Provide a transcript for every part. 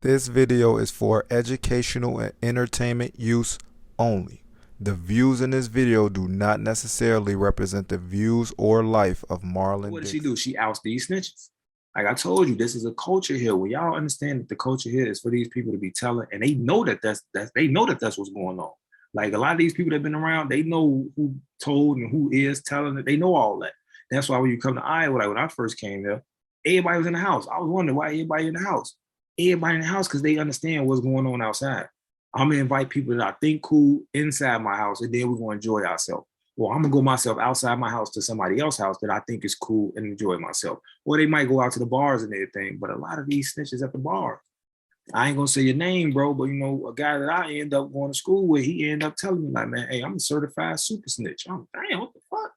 This video is for educational and entertainment use only. The views in this video do not necessarily represent the views or life of Marlon What does Dixon. she do? She outs these snitches. Like I told you, this is a culture here. When y'all understand that the culture here is for these people to be telling, and they know that that's what's going on. Like a lot of these people that have been around, they know who told and who is telling it. They know all that. That's why when you come to Iowa, like when I first came there, everybody was in the house. I was wondering why everybody in the house. Everybody in the house because they understand what's going on outside. I'm gonna invite people that I think cool inside my house, and then we're gonna enjoy ourselves. Well, I'm gonna go myself outside my house to somebody else's house that I think is cool and enjoy myself. Or they might go out to the bars and everything. But a lot of these snitches at the bar, I ain't gonna say your name, bro, but you know, a guy that I end up going to school with, he ended up telling me, like, man, hey, I'm a certified super snitch. I'm damn, what the fuck?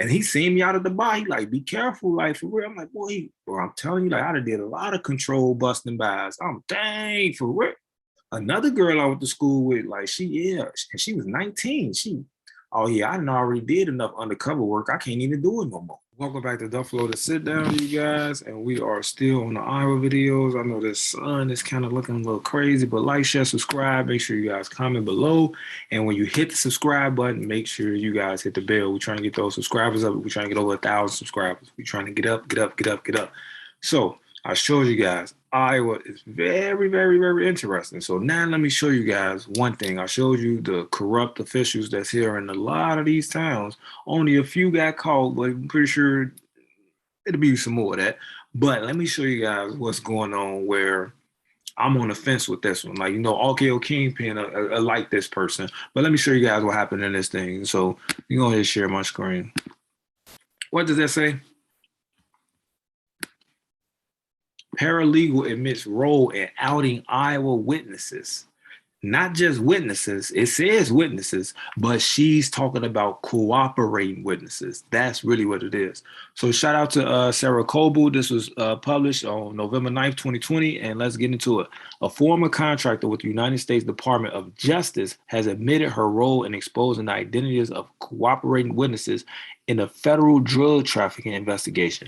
And he seen me out of the bar. He like, be careful, like for real. I'm like, boy, bro, I'm telling you, like, I did a lot of control busting buys. I'm dang for real. Another girl I went to school with, like she was 19. Oh yeah, I done already did enough undercover work. I can't even do it no more. Welcome back to Duffle LO to sit down, you guys, and we are still on the Iowa videos. I know the sun is kind of looking a little crazy, but like, share, subscribe. Make sure you guys comment below, and when you hit the subscribe button, make sure you guys hit the bell. We're trying to get those subscribers up. We're trying to get over 1,000 subscribers. We're trying to get up, get up, get up, get up. So I showed you guys Iowa is very, very, very interesting. So now let me show you guys one thing. I showed you the corrupt officials that's here in a lot of these towns. Only a few got caught, but I'm pretty sure it'll be some more of that. But let me show you guys what's going on where I'm on the fence with this one. Like, you know, RKO Kingpin, I like this person. But let me show you guys what happened in this thing. So you go ahead and share my screen. What does that say? Paralegal admits role in outing Iowa witnesses. Not just witnesses, it says witnesses, but she's talking about cooperating witnesses. That's really what it is. So shout out to Sarah Coble. This was published on November 9th, 2020, and let's get into it. A former contractor with the United States Department of Justice has admitted her role in exposing the identities of cooperating witnesses in a federal drug trafficking investigation.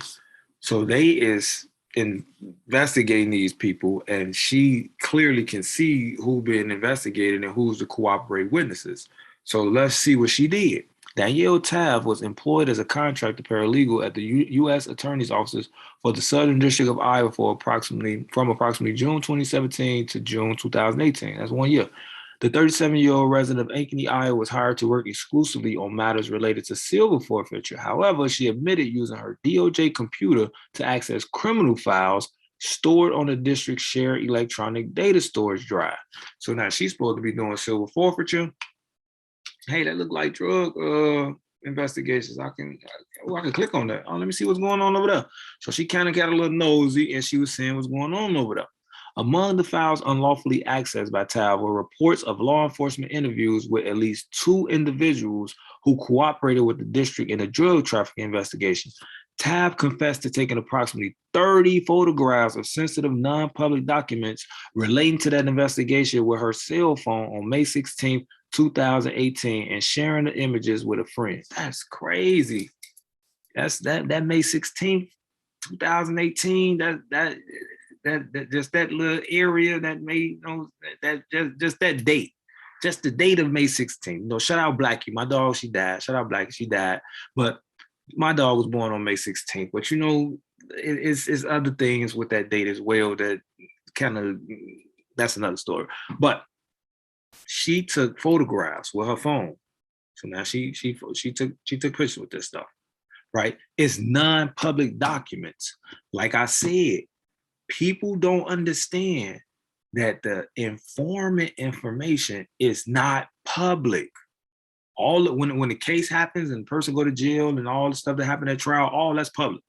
So they is investigating these people, and she clearly can see who's been investigated and who's the cooperating witnesses. So let's see what she did. Danielle Tav was employed as a contractor paralegal at the U.S. Attorney's Office for the Southern District of Iowa for approximately June 2017 to June 2018. That's 1 year. The 37-year-old resident of Ankeny, Iowa, was hired to work exclusively on matters related to silver forfeiture. However, she admitted using her DOJ computer to access criminal files stored on the district's shared electronic data storage drive. So now she's supposed to be doing silver forfeiture. Hey, that look like drug investigations. I can click on that. Oh, let me see what's going on over there. So she kind of got a little nosy, and she was seeing what's going on over there. Among the files unlawfully accessed by Tav were reports of law enforcement interviews with at least 2 individuals who cooperated with the district in a drug trafficking investigation. Tav confessed to taking approximately 30 photographs of sensitive non-public documents relating to that investigation with her cell phone on May 16th, 2018, and sharing the images with a friend. That's crazy. That's that May 16th, 2018. That just that little area that made, you know, that just that date, just the date of May 16th. You know, shout out Blackie, my dog. She died. Shout out Blackie, she died. But my dog was born on May 16th. But you know, it's other things with that date as well that kind of, that's another story. But she took photographs with her phone. So now she took pictures with this stuff, right? It's non-public documents. Like I said, people don't understand that the informant information is not public. All when the case happens and the person go to jail and all the stuff that happened at trial, all that's public.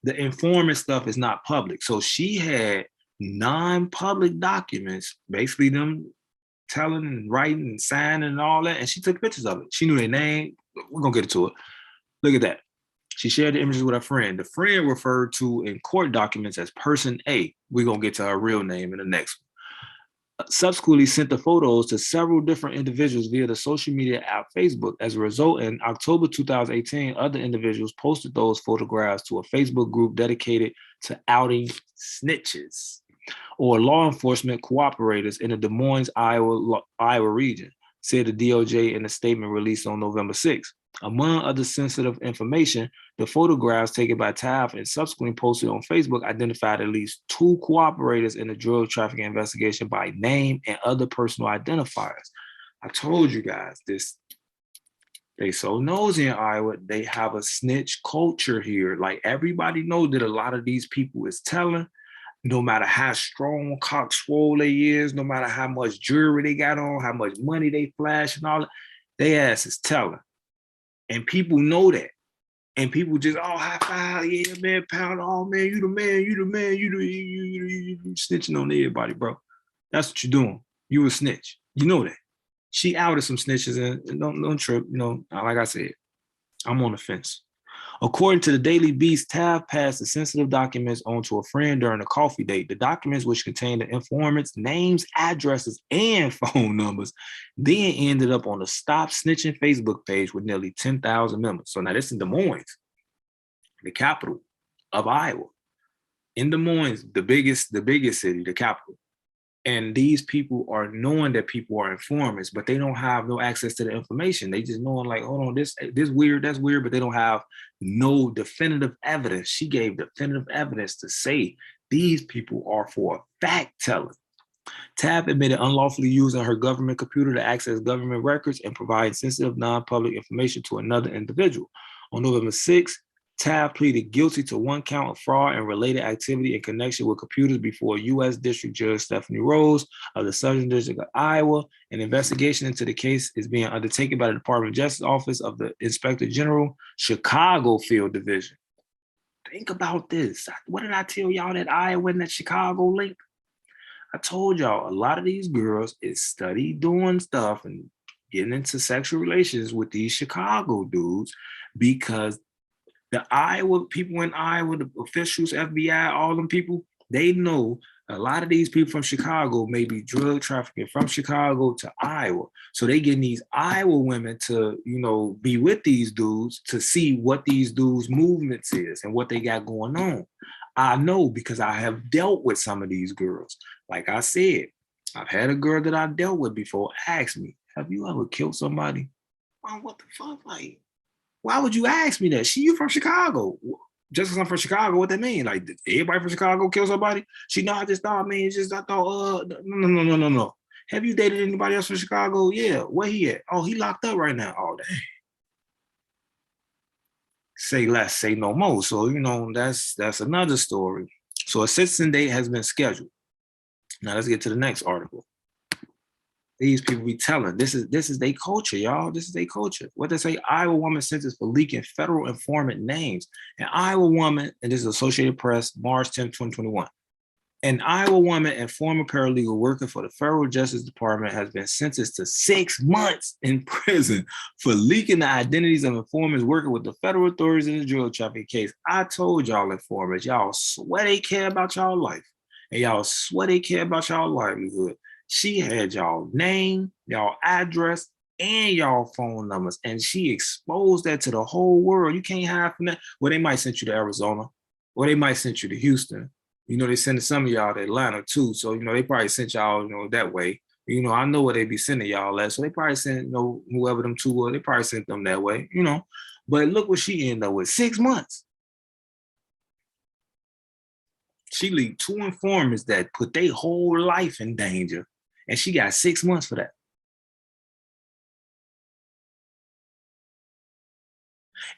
The informant stuff is not public. So she had non-public documents, basically them telling and writing and signing and all that, and she took pictures of it. She knew their name. We're gonna get into it. Look at that. She shared the images with her friend. The friend referred to in court documents as person A. We're going to get to her real name in the next one. Subsequently sent the photos to several different individuals via the social media app Facebook. As a result, in October 2018, other individuals posted those photographs to a Facebook group dedicated to outing snitches. or law enforcement cooperators in the Des Moines, Iowa region, said the DOJ in a statement released on November 6. Among other sensitive information, the photographs taken by Taft and subsequently posted on Facebook identified at least 2 cooperators in the drug trafficking investigation by name and other personal identifiers. I told you guys this. They so nosy in Iowa, they have a snitch culture here. Like everybody knows that a lot of these people is telling, no matter how strong cock swole they is, no matter how much jewelry they got on, how much money they flash and all that, they ass is telling. And people know that. And people just, oh, high five, yeah, man, pound, oh, man, you the man, you the man, you snitching on everybody, bro. That's what you're doing. You a snitch. You know that. She outed some snitches and don't trip, you know, like I said, I'm on the fence. According to the Daily Beast, Taft passed the sensitive documents on to a friend during a coffee date. The documents, which contained the informant's names, addresses, and phone numbers, then ended up on the Stop Snitching Facebook page with nearly 10,000 members. So now this is Des Moines, the capital of Iowa. In Des Moines, the biggest city, the capital. And these people are knowing that people are informants, but they don't have no access to the information. They just knowing like, hold on, this weird, that's weird, but they don't have no definitive evidence. She gave definitive evidence to say these people are for fact telling. Taft admitted unlawfully using her government computer to access government records and provide sensitive non-public information to another individual. On November 6th, Taft pleaded guilty to 1 count of fraud and related activity in connection with computers before U.S. District Judge Stephanie Rose of the Southern District of Iowa. An investigation into the case is being undertaken by the Department of Justice Office of the Inspector General, Chicago Field Division. Think about this. What did I tell y'all that Iowa and that Chicago link? I told y'all a lot of these girls is study doing stuff and getting into sexual relations with these Chicago dudes because the Iowa people in Iowa, the officials, FBI, all them people, they know a lot of these people from Chicago may be drug trafficking from Chicago to Iowa. So they getting these Iowa women to, you know, be with these dudes to see what these dudes' movements is and what they got going on. I know because I have dealt with some of these girls. Like I said, I've had a girl that I dealt with before ask me, have you ever killed somebody? Oh, what the fuck? Like, why would you ask me that? You from Chicago. Just because I'm from Chicago, what that mean? Like, did everybody from Chicago kill somebody? I just thought, man, no. Have you dated anybody else from Chicago? Yeah. Where he at? Oh, he locked up right now. Oh, dang. Say less, say no more. So, you know, that's another story. So a sentencing date has been scheduled. Now let's get to the next article. These people be telling, this is their culture, y'all. This is their culture. What they say, Iowa woman sentenced for leaking federal informant names. An Iowa woman, and this is Associated Press, March 10, 2021. An Iowa woman and former paralegal working for the Federal Justice Department has been sentenced to 6 months in prison for leaking the identities of informants working with the federal authorities in the drug trafficking case. I told y'all informants, y'all swear they care about y'all life, and y'all swear they care about y'all livelihood. She had y'all name, y'all address, and y'all phone numbers, and she exposed that to the whole world. You can't hide from that. Well, they might send you to Arizona, or they might send you to Houston. You know, they send some of y'all to Atlanta too. So, you know, they probably sent y'all, you know, that way. You know, I know where they be sending y'all at. So they probably sent, you know, whoever them two were, they probably sent them that way, you know. But look what she ended up with, 6 months. She leaked 2 informants that put their whole life in danger. And she got 6 months for that.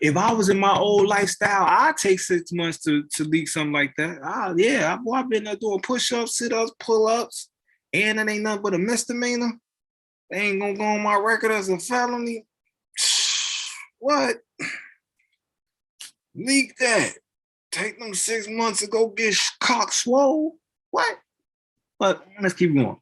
If I was in my old lifestyle, I'd take 6 months to leak something like that. I've been there doing push-ups, sit-ups, pull-ups, and it ain't nothing but a misdemeanor. They ain't gonna go on my record as a felony. What? Leak that. Take them 6 months to go get cock swole. What? But let's keep going.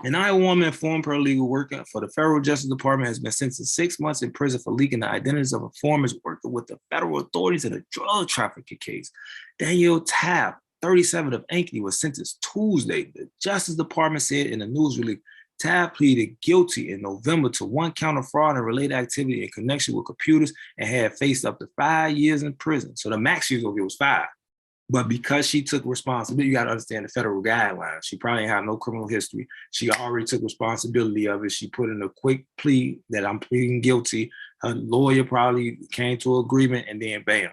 An Iowa woman, former paralegal working for the Federal Justice Department, has been sentenced to 6 months in prison for leaking the identities of informants working with the federal authorities in a drug trafficking case. Danielle Taft, 37, of Ankeny, was sentenced Tuesday. The Justice Department said in a news release, Taft pleaded guilty in November to 1 count of fraud and related activity in connection with computers and had faced up to 5 years in prison. So the max she was going to get was 5. But because she took responsibility, you got to understand the federal guidelines. She probably ain't had no criminal history. She already took responsibility of it. She put in a quick plea that I'm pleading guilty. Her lawyer probably came to an agreement, and then bam,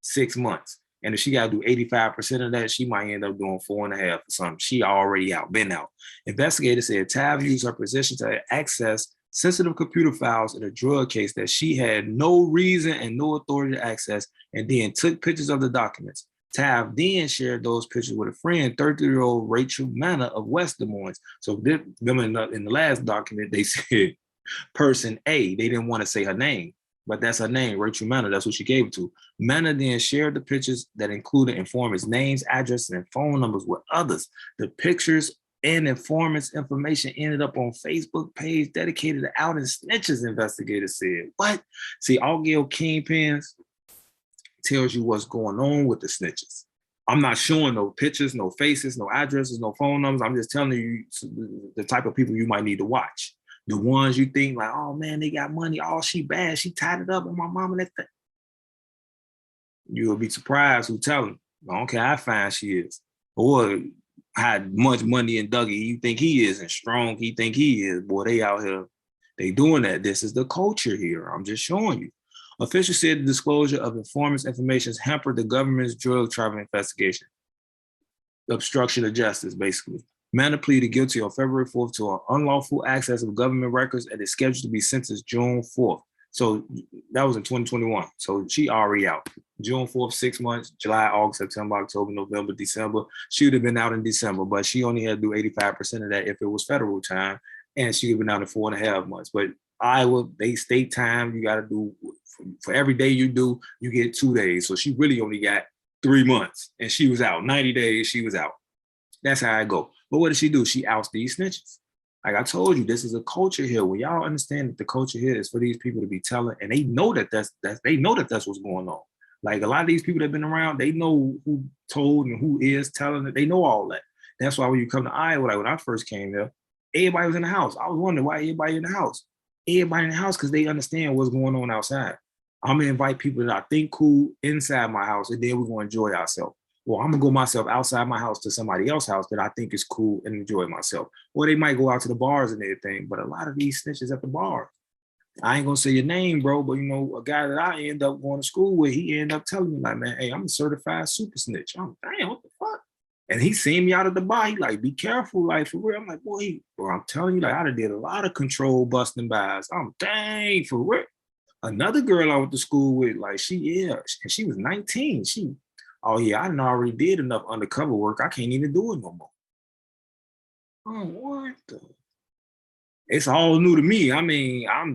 6 months. And if she got to do 85% of that, she might end up doing 4.5 or something. She already out, been out. Investigators said Tav used her position to access sensitive computer files in a drug case that she had no reason and no authority to access, and then took pictures of the documents. Tav then shared those pictures with a friend, 33-year-old Rachel Manna of West Des Moines. So them in the last document, they said person A. They didn't want to say her name, but that's her name, Rachel Manna. That's what she gave it to. Manna then shared the pictures that included informants' names, addresses, and phone numbers with others. The pictures and informants' information ended up on Facebook page dedicated to outing snitches, investigators said. What? See, Audio Kingpins tells you what's going on with the snitches. I'm not showing no pictures, no faces, no addresses, no phone numbers. I'm just telling you the type of people you might need to watch. The ones you think like, oh man, they got money. Oh, she bad. She tied it up with my mom and that thing. You'll be surprised who tell them. I don't care how fine she is. Or how much money in Dougie you think he is and strong he think he is. Boy, they out here. They doing that. This is the culture here. I'm just showing you. Officials said the disclosure of informants' information has hampered the government's drug trafficking investigation. Obstruction of justice, basically. Manna pleaded guilty on February 4th to an unlawful access of government records and is scheduled to be sentenced June 4th. So that was in 2021. So she already out. June 4th, 6 months, July, August, September, October, November, December. She would have been out in December, but she only had to do 85% of that if it was federal time, and she would have been out in 4.5 months. But Iowa, they state time, you got to do, for every day you do, you get 2 days. So she really only got 3 months, and she was out. 90 days, she was out. That's how I go. But what did she do? She outs these snitches. Like I told you, this is a culture here. When y'all understand that the culture here is for these people to be telling, and they know that that's what's going on. Like a lot of these people that have been around, they know who told and who is telling it. They know all that. That's why when you come to Iowa, like when I first came there, everybody was in the house. I was wondering why everybody in the house. Everybody in the house because they understand what's going on outside. I'm gonna invite people that I think cool inside my house, and then we're gonna enjoy ourselves. Well, I'm gonna go myself outside my house to somebody else's house that I think is cool and enjoy myself. Or they might go out to the bars and everything, but a lot of these snitches at the bar, I ain't gonna say your name, bro, but you know, a guy that I end up going to school with, he ended up telling me like, man, hey, I'm a certified super snitch. I'm damn, what the fuck? And he seen me out of the bar. He like, be careful, like for real. I'm like, boy, bro, I'm telling you, like I did a lot of control busting buys. I'm dang for real. Another girl I went to school with, like she was 19. Oh yeah, I already did enough undercover work. I can't even do it no more. Oh, what the? It's all new to me. I mean, y'all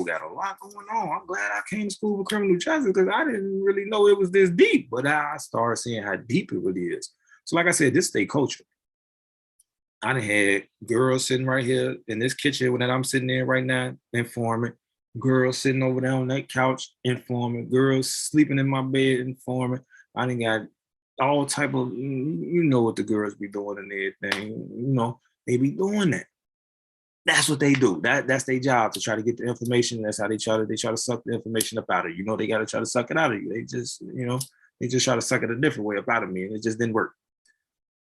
got a lot going on. I'm glad I came to school for criminal justice because I didn't really know it was this deep, but I started seeing how deep it really is. So like I said, this state culture. I done had girls sitting right here in this kitchen that I'm sitting in right now, informant. Girls sitting over there on that couch, informant. Girls sleeping in my bed, informant. I done got all type of, you know what the girls be doing and everything. You know, they be doing that. That's what they do. That's their job, to try to get the information. That's how they try to suck the information up out of you. You know, they got to try to suck it out of you. They just try to suck it a different way up out of me, and it just didn't work.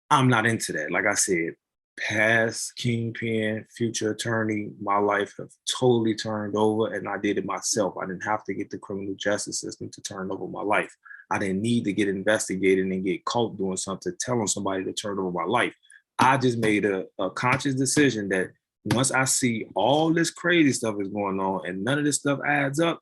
I'm not into that. Like I said, past kingpin, future attorney, my life have totally turned over, and I did it myself. I didn't have to get the criminal justice system to turn over my life. I didn't need to get investigated and get caught doing something, telling somebody to turn over my life. I just made a conscious decision that once I see all this crazy stuff is going on and none of this stuff adds up,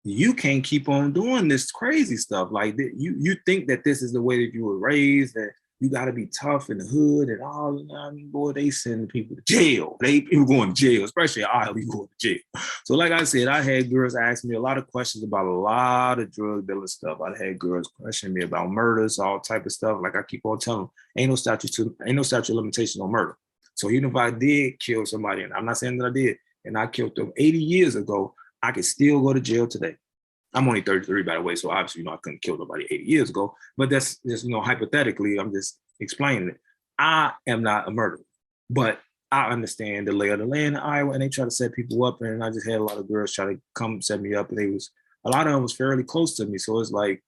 you can't keep on doing this crazy stuff. Like you think that this is the way that you were raised, that you got to be tough in the hood and all. I mean, boy, they send people to jail. People going to jail, especially Iowa, you going to jail. So like I said, I had girls ask me a lot of questions about a lot of drug dealing stuff. I had girls questioning me about murders, all type of stuff. Like I keep on telling them, ain't no statute of limitation on murder. So even if I did kill somebody, and I'm not saying that I did, and I killed them 80 years ago, I could still go to jail today. I'm only 33, by the way, so obviously, I couldn't kill nobody 80 years ago. But that's just, hypothetically, I'm just explaining it. I am not a murderer, but I understand the lay of the land in Iowa, and they try to set people up. And I just had a lot of girls try to come set me up, and a lot of them was fairly close to me. So it's like,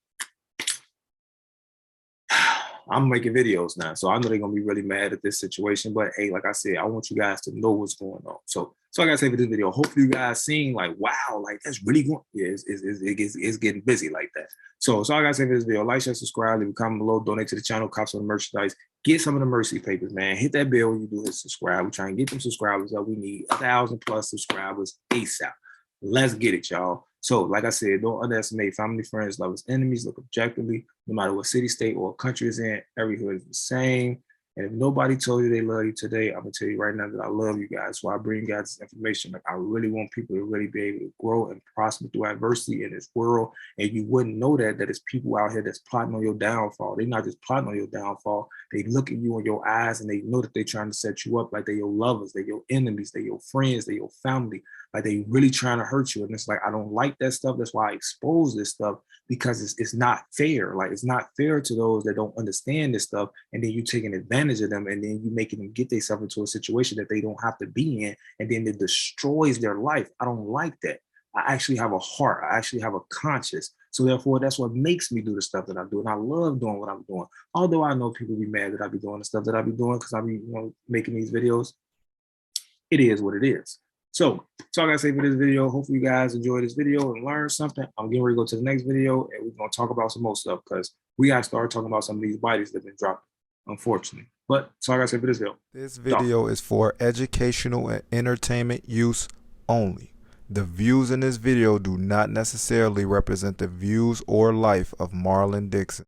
I'm making videos now, so I know they're gonna be really mad at this situation. But hey, like I said, I want you guys to know what's going on. So I gotta say for this video, hopefully you guys seeing like, wow, like that's really going. Yeah, it's getting busy like that. So I gotta say for this video, like, share, subscribe, leave a comment below, donate to the channel, cop some merchandise, get some of the mercy papers, man. Hit that bell when you do hit subscribe. We're trying to get them subscribers up. We need 1,000+ subscribers ASAP. Let's get it, y'all. So, like I said, don't underestimate family, friends, lovers, enemies. Look objectively, no matter what city, state, or country is in, every hood is the same. And if nobody told you they love you today, I'm gonna tell you right now that I love you guys. So I bring you guys this information. Like I really want people to really be able to grow and prosper through adversity in this world. And you wouldn't know that it's people out here that's plotting on your downfall. They're not just plotting on your downfall. They look at you in your eyes and they know that they're trying to set you up like they're your lovers, they're your enemies, they're your friends, they're your family. Like they really trying to hurt you. And it's like, I don't like that stuff. That's why I expose this stuff, because it's not fair. Like it's not fair to those that don't understand this stuff. And then you taking advantage of them, and then you making them get themselves into a situation that they don't have to be in. And then it destroys their life. I don't like that. I actually have a heart. I actually have a conscience. So therefore, that's what makes me do the stuff that I do. And I love doing what I'm doing. Although I know people be mad that I be doing the stuff that I be doing because I be, making these videos. It is what it is. So I gotta say for this video, hopefully you guys enjoy this video and learn something. I'm getting ready to go to the next video, and we're gonna talk about some more stuff because we gotta start talking about some of these bodies that have been dropped, unfortunately. But so I gotta say for this video. This video is for educational and entertainment use only. The views in this video do not necessarily represent the views or life of Marlon Dixon.